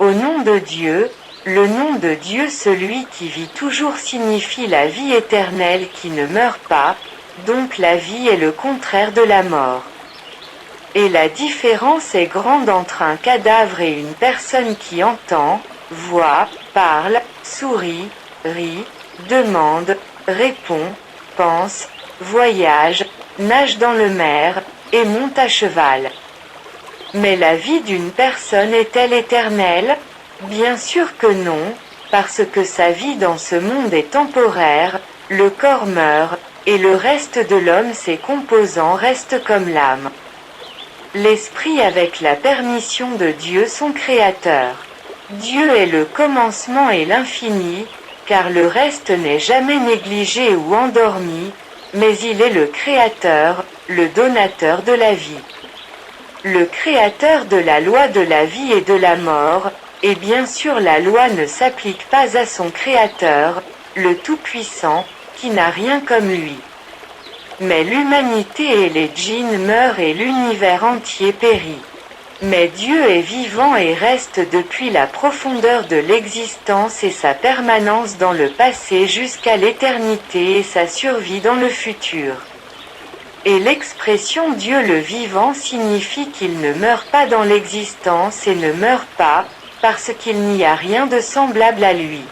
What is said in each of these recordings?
Au nom de Dieu, le nom de Dieu celui qui vit toujours signifie la vie éternelle qui ne meurt pas, donc la vie est le contraire de la mort. Et la différence est grande entre un cadavre et une personne qui entend, voit, parle, sourit, rit, demande, répond, pense, voyage, nage dans le mer, et monte à cheval. Mais la vie d'une personne est-elle éternelle? Bien sûr que non, parce que sa vie dans ce monde est temporaire, le corps meurt, et le reste de l'homme ses composants restent comme l'âme. L'esprit avec la permission de Dieu son créateur. Dieu est le commencement et l'infini, car le reste n'est jamais négligé ou endormi, mais il est le créateur, le donateur de la vie. Le créateur de la loi de la vie et de la mort, et bien sûr la loi ne s'applique pas à son créateur, le Tout-Puissant, qui n'a rien comme lui. Mais l'humanité et les djinns meurent et l'univers entier périt. Mais Dieu est vivant et reste depuis la profondeur de l'existence et sa permanence dans le passé jusqu'à l'éternité et sa survie dans le futur. Et l'expression Dieu le vivant signifie qu'il ne meurt pas dans l'existence et ne meurt pas, parce qu'il n'y a rien de semblable à lui.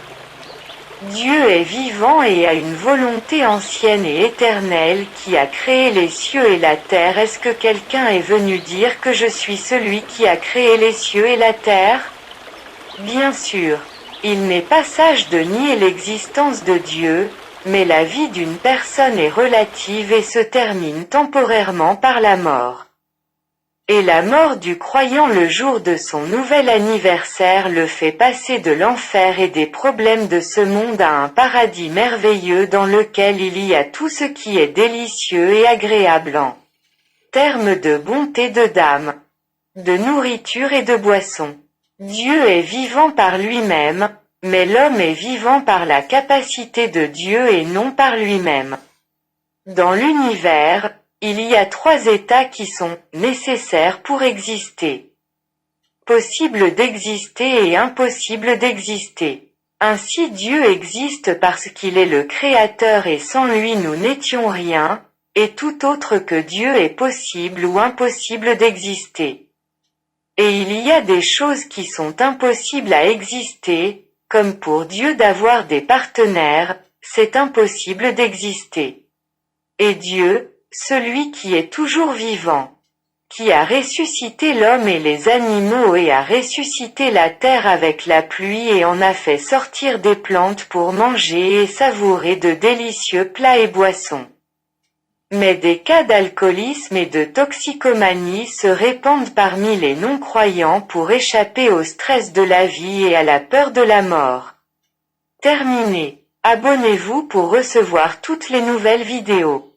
Dieu est vivant et a une volonté ancienne et éternelle qui a créé les cieux et la terre. Est-ce que quelqu'un est venu dire que je suis celui qui a créé les cieux et la terre? Bien sûr, il n'est pas sage de nier l'existence de Dieu, mais la vie d'une personne est relative et se termine temporairement par la mort. Et la mort du croyant le jour de son nouvel anniversaire le fait passer de l'enfer et des problèmes de ce monde à un paradis merveilleux dans lequel il y a tout ce qui est délicieux et agréable en termes de bonté de d'âme, de nourriture et de boisson. Dieu est vivant par lui-même, mais l'homme est vivant par la capacité de Dieu et non par lui-même. Dans l'univers, il y a 3 états qui sont nécessaires pour exister. Possible d'exister et impossible d'exister. Ainsi Dieu existe parce qu'il est le Créateur et sans lui nous n'étions rien, et tout autre que Dieu est possible ou impossible d'exister. Et il y a des choses qui sont impossibles à exister, comme pour Dieu d'avoir des partenaires, c'est impossible d'exister. Et Dieu, celui qui est toujours vivant, qui a ressuscité l'homme et les animaux et a ressuscité la terre avec la pluie et en a fait sortir des plantes pour manger et savourer de délicieux plats et boissons. Mais des cas d'alcoolisme et de toxicomanie se répandent parmi les non-croyants pour échapper au stress de la vie et à la peur de la mort. Terminé. Abonnez-vous pour recevoir toutes les nouvelles vidéos.